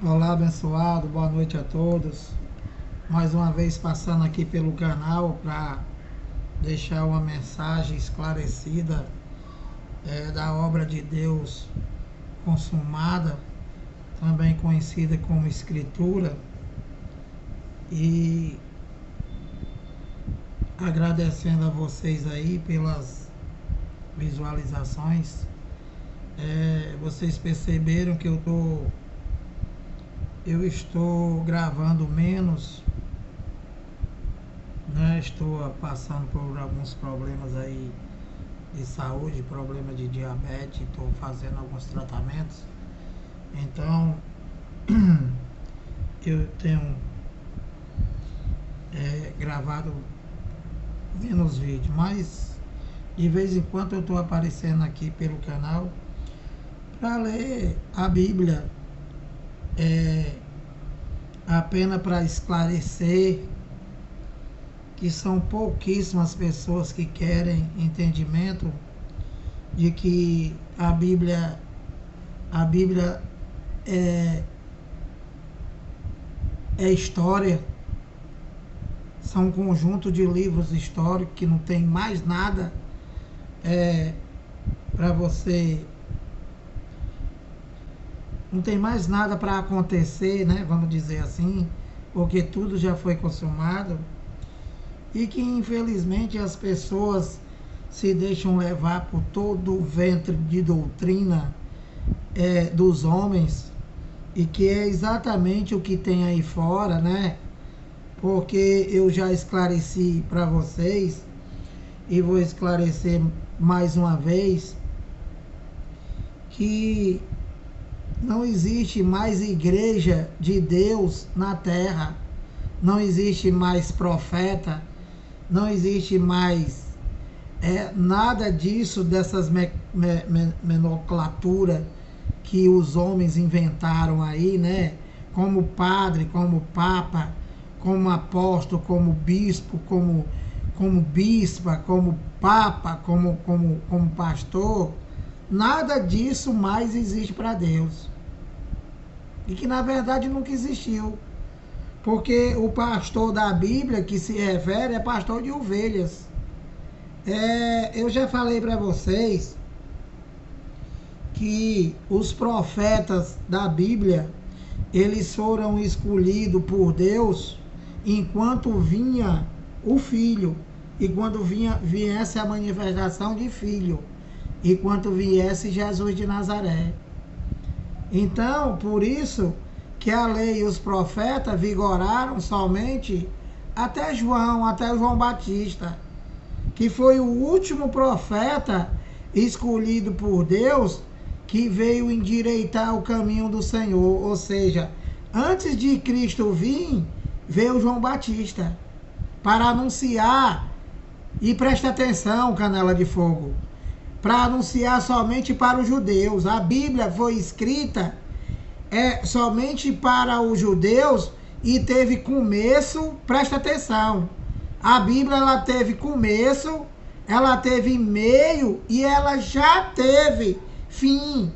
Olá, abençoado, boa noite a todos. Mais uma vez passando aqui pelo canal para deixar uma mensagem esclarecida da obra de Deus consumada, também conhecida como Escritura, e agradecendo a vocês aí pelas visualizações. Vocês perceberam que eu estou gravando menos, né? Estou passando por alguns problemas aí de saúde, problema de diabetes, estou fazendo alguns tratamentos. Então, eu tenho gravado menos vídeos, mas de vez em quando eu estou aparecendo aqui pelo canal para ler a Bíblia, apenas para esclarecer que são pouquíssimas pessoas que querem entendimento de que a Bíblia é, é história, são um conjunto de livros históricos que não tem mais nada para você, não tem mais nada para acontecer, né? Vamos dizer assim, porque tudo já foi consumado e que infelizmente as pessoas se deixam levar por todo o ventre de doutrina dos homens, e que é exatamente o que tem aí fora, né? Porque eu já esclareci para vocês e vou esclarecer mais uma vez que não existe mais igreja de Deus na terra, não existe mais profeta, não existe mais nada disso, dessas nomenclaturas que os homens inventaram aí, né? Como padre, como papa, como apóstolo, como bispo, como bispa, como papa, como pastor. Nada disso mais existe para Deus. E que na verdade nunca existiu. Porque o pastor da Bíblia que se refere é pastor de ovelhas. Eu já falei para vocês que os profetas da Bíblia, eles foram escolhidos por Deus enquanto vinha o Filho, e quando viesse a manifestação de Filho, e quando viesse Jesus de Nazaré. Então, por isso que a lei e os profetas vigoraram somente até João Batista, que foi o último profeta escolhido por Deus, que veio endireitar o caminho do Senhor. Ou seja, antes de Cristo vir, veio João Batista para anunciar, e presta atenção, canela de fogo, para anunciar somente para os judeus. A Bíblia foi escrita somente para os judeus e teve começo, presta atenção. A Bíblia, ela teve começo, ela teve meio e ela já teve fim.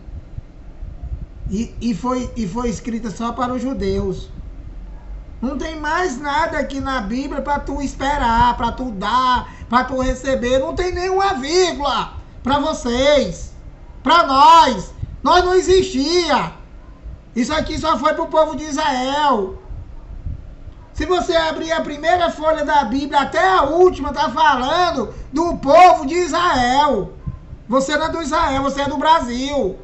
E foi escrita só para os judeus. Não tem mais nada aqui na Bíblia para tu esperar, para tu dar, para tu receber. Não tem nenhuma vírgula para vocês, para nós. Nós não existia. Isso aqui só foi para o povo de Israel. Se você abrir a primeira folha da Bíblia até a última, está falando do povo de Israel. Você não é do Israel, você é do Brasil.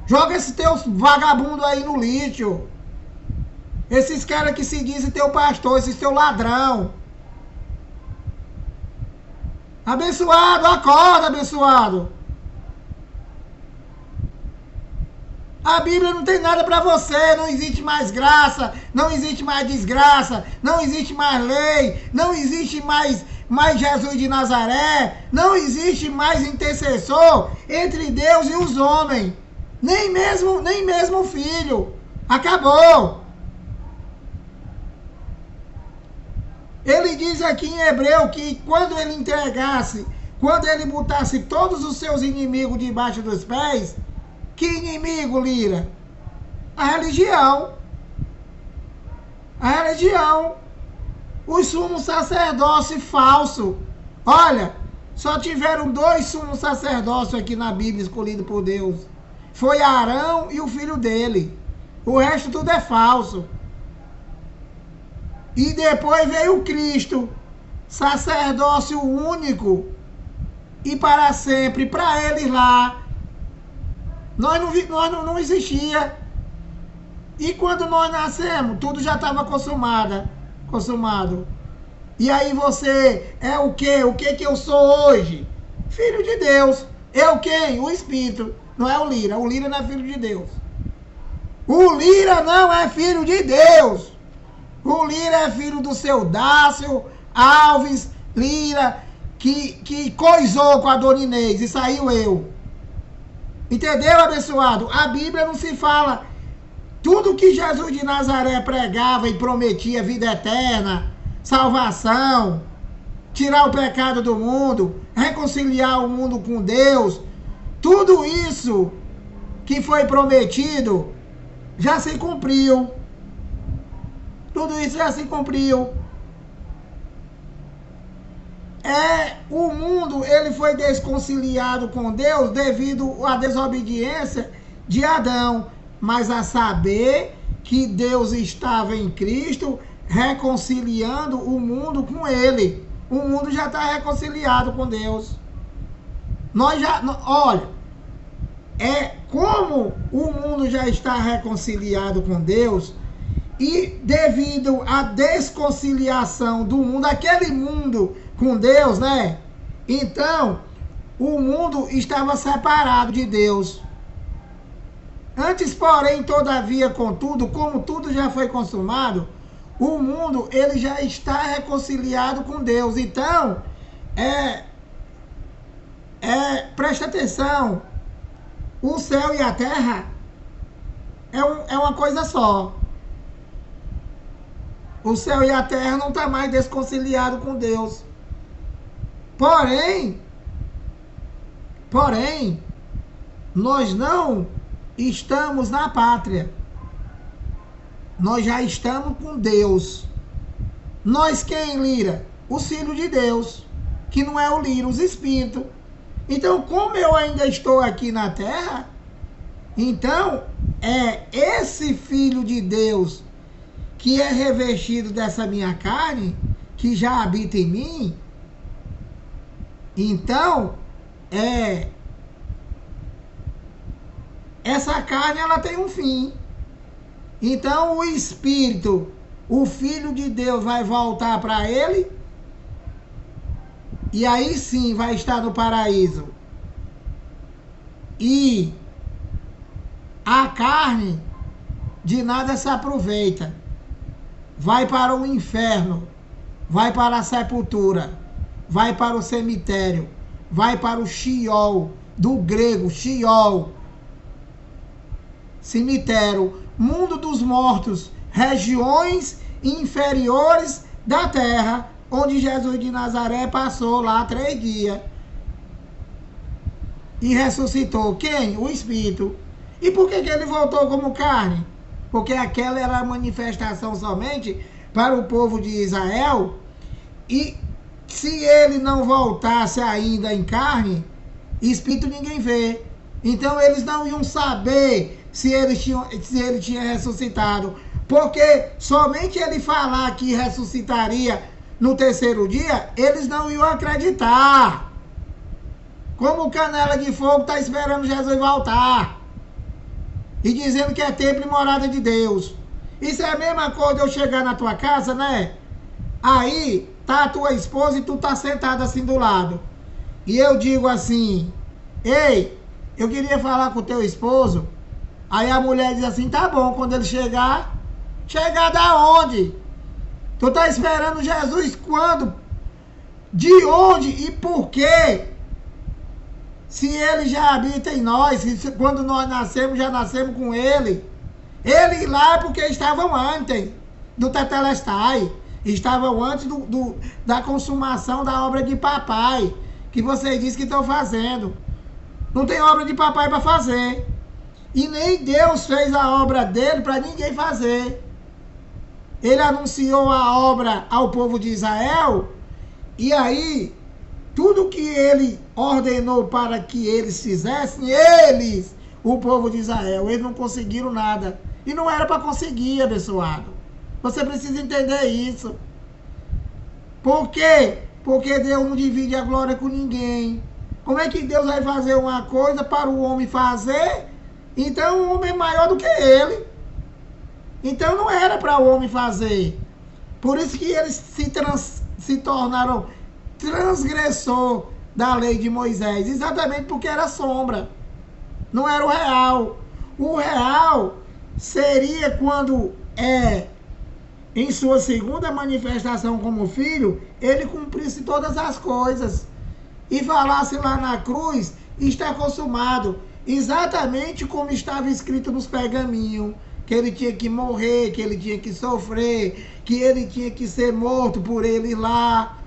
Joga esse teu vagabundo aí no lixo. Esses caras que se dizem teu pastor, esses teu ladrão. Abençoado, acorda, abençoado. A Bíblia não tem nada para você, não existe mais graça, não existe mais desgraça, não existe mais lei, não existe mais Jesus de Nazaré, não existe mais intercessor entre Deus e os homens, nem mesmo o Filho. Acabou. Ele diz aqui em Hebreu que quando ele entregasse, quando ele botasse todos os seus inimigos debaixo dos pés, que inimigo, Lira? A religião. A religião. Os sumos sacerdócios falsos. Olha, só tiveram 2 sumos sacerdócios aqui na Bíblia escolhidos por Deus. Foi Arão e o filho dele. O resto tudo é falso. E depois veio Cristo, sacerdócio único e para sempre, para eles lá. Nós não existia. E quando nós nascemos, tudo já estava consumado. E aí você é o quê? O que eu sou hoje? Filho de Deus. Eu quem? O Espírito. Não é o Lira. O Lira não é filho de Deus. O Lira não é filho de Deus. O Lira é filho do seu Dácio Alves Lira, que coisou com a Dona Inês e saiu eu. Entendeu, abençoado? A Bíblia não se fala. Tudo que Jesus de Nazaré pregava e prometia, vida eterna, salvação, tirar o pecado do mundo, reconciliar o mundo com Deus, tudo isso que foi prometido já se cumpriu. Tudo isso já se cumpriu. O mundo ele foi desconciliado com Deus devido à desobediência de Adão. Mas a saber que Deus estava em Cristo reconciliando o mundo com ele. O mundo já está reconciliado com Deus. Olha, como o mundo já está reconciliado com Deus, e devido à desconciliação do mundo, aquele mundo com Deus, né? Então, o mundo estava separado de Deus. Antes, porém, todavia, contudo, como tudo já foi consumado, o mundo ele já está reconciliado com Deus. Então, presta atenção, o céu e a terra é uma coisa só. O céu e a terra não estão mais desconciliados com Deus. Porém, nós não estamos na pátria. Nós já estamos com Deus. Nós quem, Lira? Os filhos de Deus. Que não é o Lira, os espíritos. Então, como eu ainda estou aqui na terra, então é esse filho de Deus que é revestido dessa minha carne, que já habita em mim. Então, essa carne ela tem um fim. Então o Espírito, o Filho de Deus vai voltar para ele, e aí sim vai estar no paraíso. E a carne de nada se aproveita. Vai para o inferno, vai para a sepultura, vai para o cemitério, vai para o Sheol, do grego Sheol, cemitério, mundo dos mortos, regiões inferiores da terra, onde Jesus de Nazaré passou lá 3 dias e ressuscitou. Quem? O Espírito. E por que ele voltou como carne? Porque aquela era a manifestação somente para o povo de Israel. E se ele não voltasse ainda em carne, Espírito ninguém vê. Então eles não iam saber se ele tinha ressuscitado. Porque somente ele falar que ressuscitaria no 3º dia, eles não iam acreditar. Como o Canela de Fogo está esperando Jesus voltar. E dizendo que é templo e morada de Deus. Isso é a mesma coisa de eu chegar na tua casa, né? Aí tá a tua esposa e tu tá sentado assim do lado. E eu digo assim: ei, eu queria falar com o teu esposo. Aí a mulher diz assim: tá bom, quando ele chegar da onde? Tu tá esperando Jesus quando? De onde e por quê? Se ele já habita em nós, quando nós nascemos, já nascemos com ele. Ele lá porque estavam antes do Tetelestai. Estavam antes da consumação da obra de papai, que vocês dizem que estão fazendo. Não tem obra de papai para fazer. E nem Deus fez a obra dele para ninguém fazer. ele anunciou a obra ao povo de Israel, e aí, tudo que ele ordenou para que eles fizessem, eles, o povo de Israel, eles não conseguiram nada. E não era para conseguir, abençoado. Você precisa entender isso. Por quê? Porque Deus não divide a glória com ninguém. Como é que Deus vai fazer uma coisa para o homem fazer? Então o homem é maior do que ele. Então não era para o homem fazer. Por isso que eles se tornaram transgressor da lei de Moisés. Exatamente porque era sombra. Não era o real. O real seria quando em sua segunda manifestação como filho, ele cumprisse todas as coisas e falasse lá na cruz, está consumado, exatamente como estava escrito nos pergaminhos, que ele tinha que morrer, que ele tinha que sofrer, que ele tinha que ser morto por ele lá.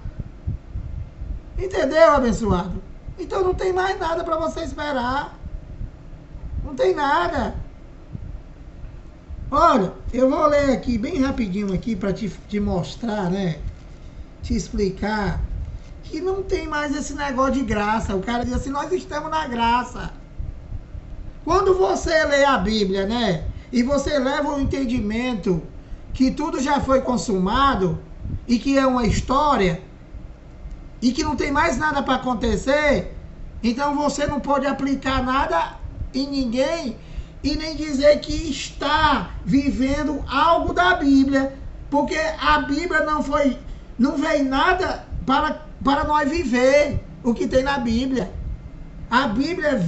Entendeu, abençoado? Então não tem mais nada para você esperar. Não tem nada. Olha, eu vou ler aqui bem rapidinho aqui para te mostrar, né? Te explicar que não tem mais esse negócio de graça. O cara diz assim, nós estamos na graça. Quando você lê a Bíblia, né? E você leva o entendimento que tudo já foi consumado e que é uma história e que não tem mais nada para acontecer, então você não pode aplicar nada em ninguém e nem dizer que está vivendo algo da Bíblia, porque a Bíblia não veio nada para nós viver o que tem na Bíblia. A Bíblia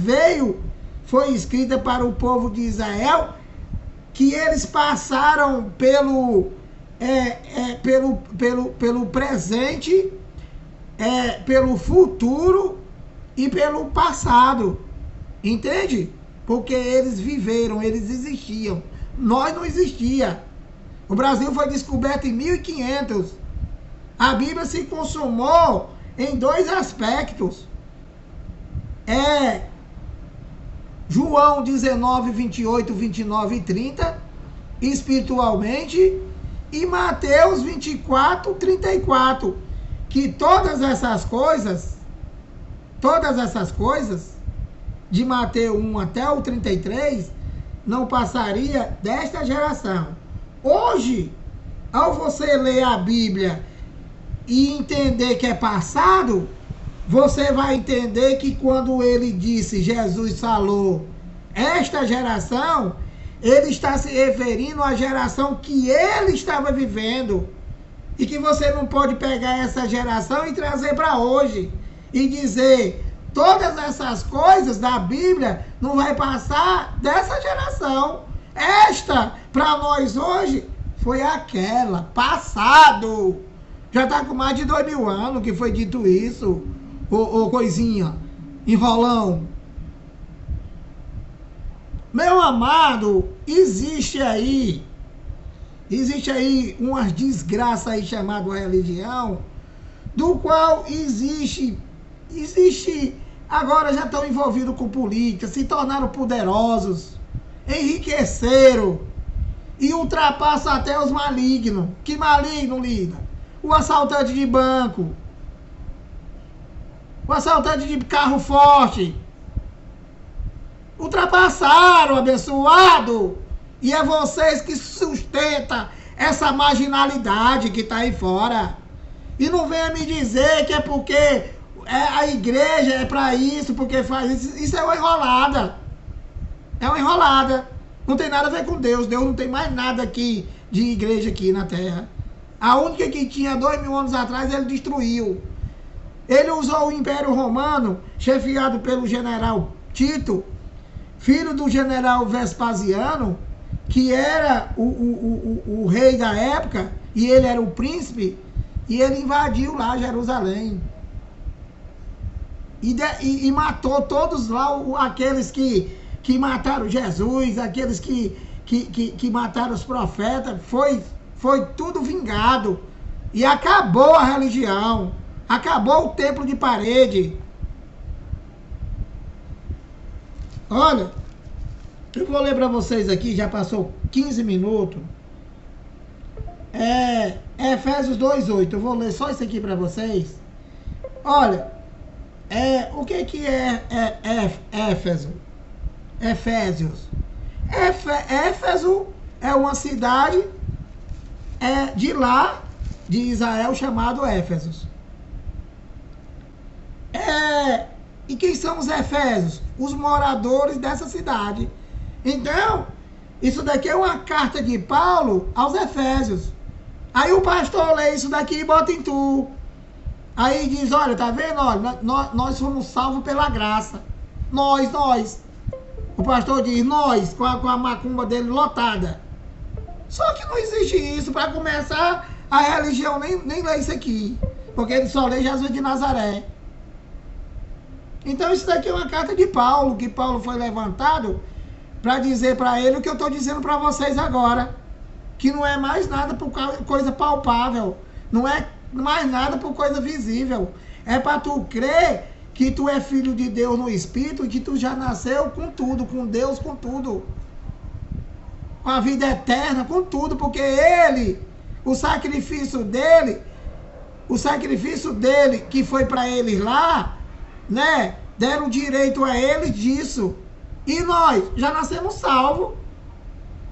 foi escrita para o povo de Israel, que eles passaram pelo presente, pelo futuro e pelo passado. Entende? Porque eles viveram, eles existiam. Nós não existia. O Brasil foi descoberto em 1500. A Bíblia se consumou em dois aspectos. João 19, 28, 29 e 30, espiritualmente, e Mateus 24, 34, que todas essas coisas, de Mateus 1 até o 33, não passaria desta geração. Hoje, ao você ler a Bíblia e entender que é passado, você vai entender que quando ele disse, Jesus falou, esta geração, ele está se referindo à geração que ele estava vivendo. E que você não pode pegar essa geração e trazer para hoje. E dizer, todas essas coisas da Bíblia não vai passar dessa geração. Esta, para nós hoje, foi aquela, passado. Já está com mais de 2000 anos que foi dito isso. Ô coisinha, enrolão. Meu amado, existe aí umas desgraças aí chamada religião, do qual existe, agora já estão envolvidos com política, se tornaram poderosos, enriqueceram e ultrapassam até os malignos. Que maligno, Lida? O assaltante de banco, o assaltante de carro forte, ultrapassaram, abençoado. E é vocês que sustentam essa marginalidade que está aí fora. E não venha me dizer que é porque a igreja é para isso, porque faz isso. Isso é uma enrolada. É uma enrolada. Não tem nada a ver com Deus. Deus não tem mais nada aqui de igreja aqui na terra. A única que tinha 2000 anos atrás, ele destruiu. Ele usou o Império Romano, chefiado pelo general Tito, filho do general Vespasiano, que era o rei da época, e ele era o príncipe, e ele invadiu lá Jerusalém. E matou todos lá, aqueles que mataram Jesus, aqueles que mataram os profetas, foi tudo vingado. E acabou a religião, acabou o templo de parede. Olha, eu vou ler para vocês aqui, já passou 15 minutos. Efésios 2:8. Eu vou ler só isso aqui para vocês. Olha, o que é Éfeso? Efésios. Éfeso é uma cidade de lá, de Israel, chamado Éfesos. E quem são os efésios? Os moradores dessa cidade. Então, isso daqui é uma carta de Paulo aos efésios. Aí o pastor lê isso daqui e bota em tu. Aí diz, olha, tá vendo? Olha, nós fomos salvos pela graça. Nós. O pastor diz, nós, com a macumba dele lotada. Só que não existe isso. Para começar, a religião nem lê isso aqui. Porque ele só lê Jesus de Nazaré. Então isso daqui é uma carta de Paulo, que Paulo foi levantado para dizer para ele o que eu estou dizendo para vocês agora. Que não é mais nada por coisa palpável. Não é mais nada por coisa visível. É para tu crer que tu é filho de Deus no Espírito e que tu já nasceu com tudo, com Deus, com tudo. Com a vida eterna, com tudo. Porque ele, o sacrifício dele que foi para eles lá, né? Deram direito a eles disso. E nós já nascemos salvos.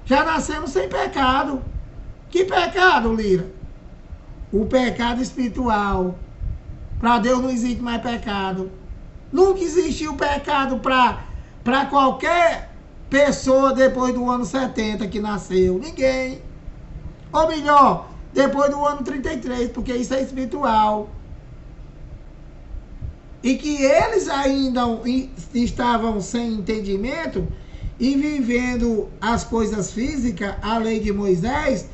Já nascemos sem pecado. Que pecado, Lira? O pecado espiritual. Para Deus não existe mais pecado. Nunca existiu pecado para qualquer pessoa depois do ano 70 que nasceu. Ninguém. Ou melhor, depois do ano 33, porque isso é espiritual. E que eles ainda estavam sem entendimento e vivendo as coisas físicas, a lei de Moisés,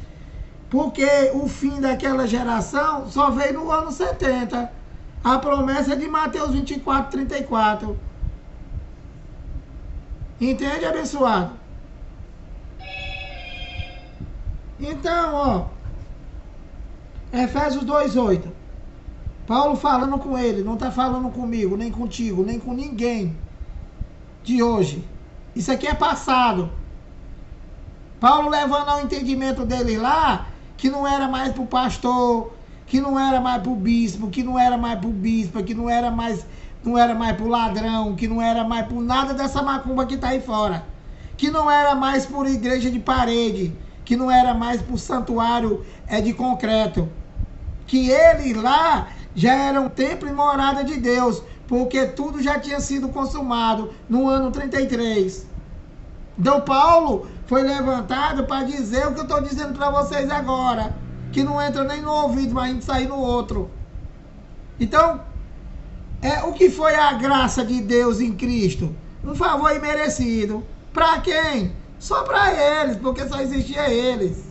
porque o fim daquela geração só veio no ano 70. A promessa é de Mateus 24:34. Entende, abençoado? Então, ó, Efésios 2:8. Paulo falando com ele, não está falando comigo, nem contigo, nem com ninguém de hoje. Isso aqui é passado. Paulo levando ao entendimento dele lá, que não era mais para o pastor, que não era mais para o bispo, que não era mais para o bispo, que não era mais para o ladrão, que não era mais por nada dessa macumba que está aí fora. Que não era mais por igreja de parede, que não era mais por santuário de concreto. Que ele lá já era um templo e morada de Deus, porque tudo já tinha sido consumado no ano 33. Então Paulo foi levantado para dizer o que eu estou dizendo para vocês agora, que não entra nem no ouvido, mas a gente sair no outro. Então, o que foi a graça de Deus em Cristo? Um favor imerecido. Para quem? Só para eles, porque só existia eles.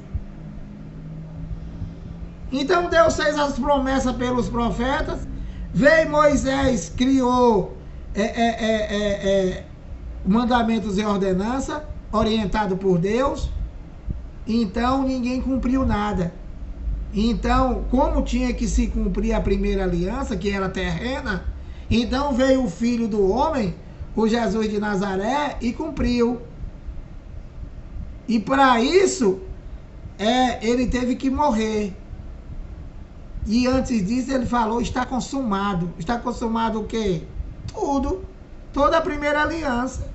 Então Deus fez as promessas pelos profetas. Veio Moisés, criou mandamentos e ordenanças, orientado por Deus. Então ninguém cumpriu nada. Então, como tinha que se cumprir a primeira aliança, que era terrena, então veio o Filho do Homem, o Jesus de Nazaré, e cumpriu. E para isso, ele teve que morrer. E antes disso ele falou, está consumado. Está consumado o quê? Tudo. Toda a primeira aliança.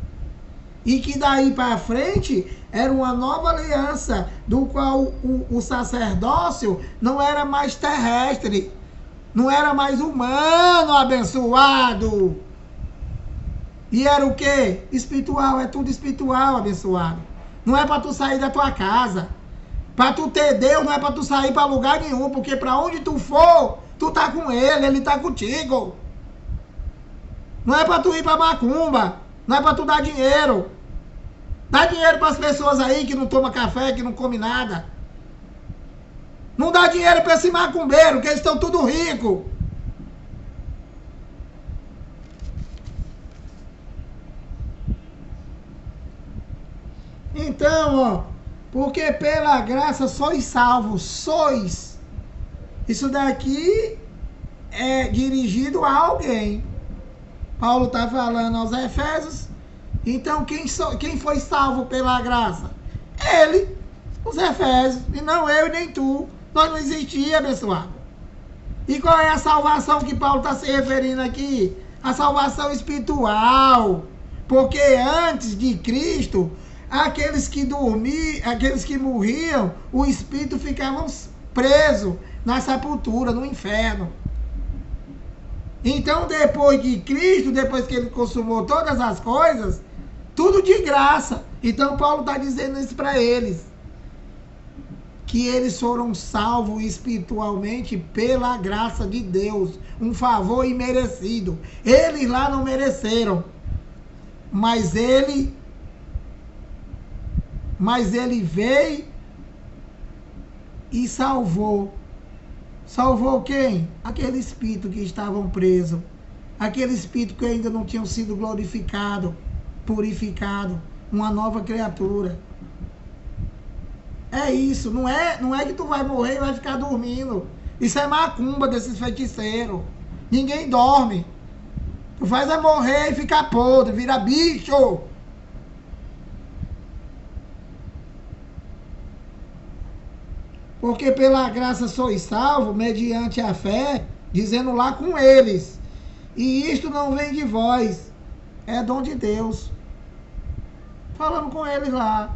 E que daí para frente era uma nova aliança, do qual o sacerdócio não era mais terrestre. Não era mais humano, abençoado. E era o quê? Espiritual, é tudo espiritual, abençoado. Não é para tu sair da tua casa. Para tu ter Deus, não é para tu sair para lugar nenhum, porque para onde tu for, tu tá com ele tá contigo. Não é para tu ir para macumba, não é para tu dar dinheiro. Dá dinheiro para as pessoas aí que não tomam café, que não comem nada. Não dá dinheiro para esse macumbeiro, que eles estão tudo ricos. Então, ó, porque pela graça sois salvos, sois. Isso daqui é dirigido a alguém. Paulo está falando aos Efésios. Então, quem foi salvo pela graça? Ele, Os Efésios, e não eu e nem tu. Nós não existia, abençoado. E qual é a salvação que Paulo está se referindo aqui? A salvação espiritual. Porque antes de Cristo, aqueles que dormiam, aqueles que morriam, o espírito ficavam preso na sepultura, no inferno. Então, depois de Cristo, depois que ele consumou todas as coisas, tudo de graça. Então, Paulo está dizendo isso para eles. Que eles foram salvos espiritualmente pela graça de Deus. Um favor imerecido. Eles lá não mereceram. Mas ele veio e salvou. Salvou quem? Aquele espírito que estavam presos. Aquele espírito que ainda não tinham sido glorificado, purificado. Uma nova criatura. É isso. Não é que tu vai morrer e vai ficar dormindo. Isso é macumba desses feiticeiros. Ninguém dorme. Tu faz é morrer e ficar podre, vira bicho. Porque pela graça sois salvos, mediante a fé, dizendo lá com eles. E isto não vem de vós, é dom de Deus. Falando com eles lá,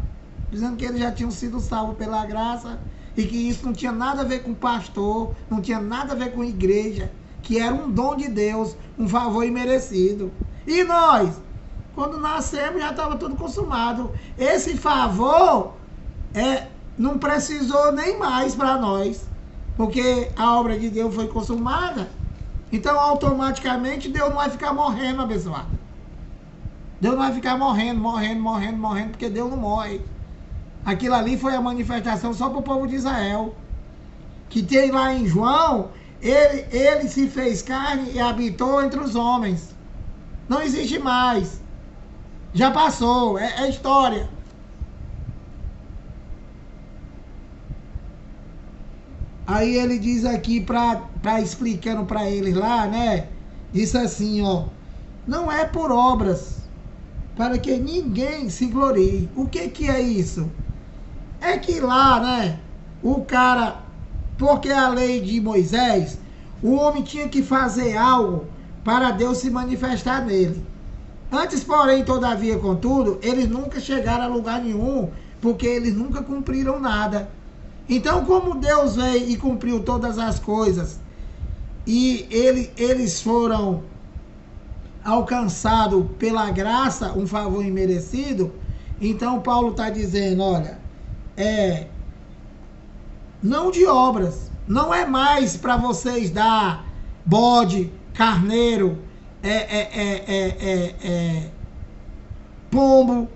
dizendo que eles já tinham sido salvos pela graça e que isso não tinha nada a ver com pastor, não tinha nada a ver com igreja, que era um dom de Deus, um favor imerecido. E nós, quando nascemos, já estava tudo consumado. Esse favor não precisou nem mais para nós, porque a obra de Deus foi consumada. Então, automaticamente, Deus não vai ficar morrendo, abençoado. Deus não vai ficar morrendo, porque Deus não morre. Aquilo ali foi a manifestação só para o povo de Israel. Que tem lá em João, ele se fez carne e habitou entre os homens. Não existe mais. Já passou, é história. Aí ele diz aqui, para explicando para eles lá, né? Diz assim, ó. Não é por obras, para que ninguém se glorie. O que é isso? É que lá, né? O cara, porque a lei de Moisés, o homem tinha que fazer algo para Deus se manifestar nele. Antes, porém, todavia, contudo, eles nunca chegaram a lugar nenhum, porque eles nunca cumpriram nada. Então, como Deus veio e cumpriu todas as coisas, e eles foram alcançados pela graça, um favor imerecido, então Paulo está dizendo, olha, não de obras, não é mais para vocês dar bode, carneiro, pombo,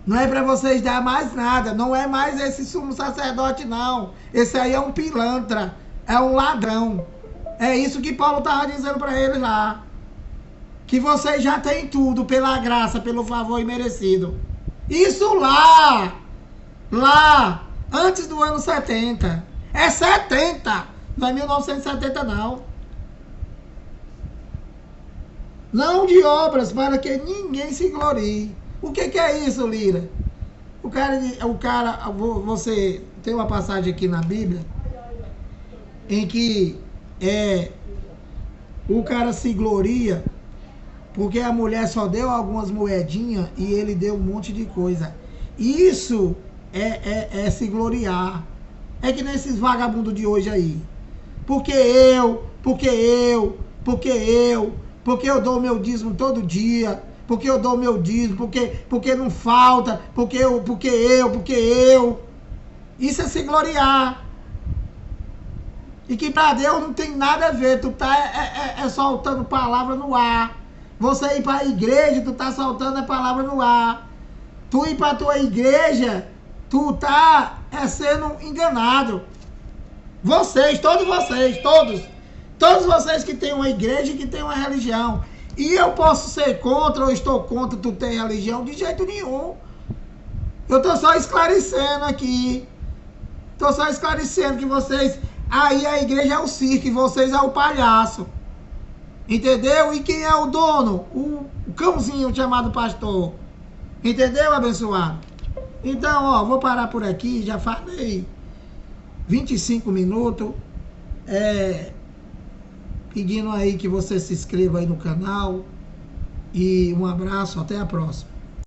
não é para vocês dar mais nada, não é mais esse sumo sacerdote não, esse aí é um pilantra, é um ladrão. É isso que Paulo estava dizendo para eles lá, que vocês já têm tudo pela graça, pelo favor imerecido. Isso lá, antes do ano 70, é 70, não é 1970 não. Não de obras para que ninguém se glorie. O que é isso, Lira? Você tem uma passagem aqui na Bíblia em que o cara se gloria porque a mulher só deu algumas moedinhas e ele deu um monte de coisa. Isso é se gloriar. É que nesses vagabundos de hoje aí. Porque eu dou meu dízimo todo dia, porque eu dou meu dízimo, porque não falta, porque eu. Isso é se gloriar. E que para Deus não tem nada a ver, tu tá soltando palavra no ar. Você ir para a igreja, tu tá soltando a palavra no ar. Tu ir para a tua igreja, tu tá sendo enganado. Todos vocês que têm uma igreja e que têm uma religião. E eu posso ser contra ou estou contra tu ter religião? De jeito nenhum. Eu estou só esclarecendo aqui. Estou só esclarecendo que vocês... Aí a igreja é o circo e vocês é o palhaço. Entendeu? E quem é o dono? O cãozinho chamado pastor. Entendeu, abençoado? Então, ó, vou parar por aqui, já falei 25 minutos, pedindo aí que você se inscreva aí no canal, e um abraço, até a próxima.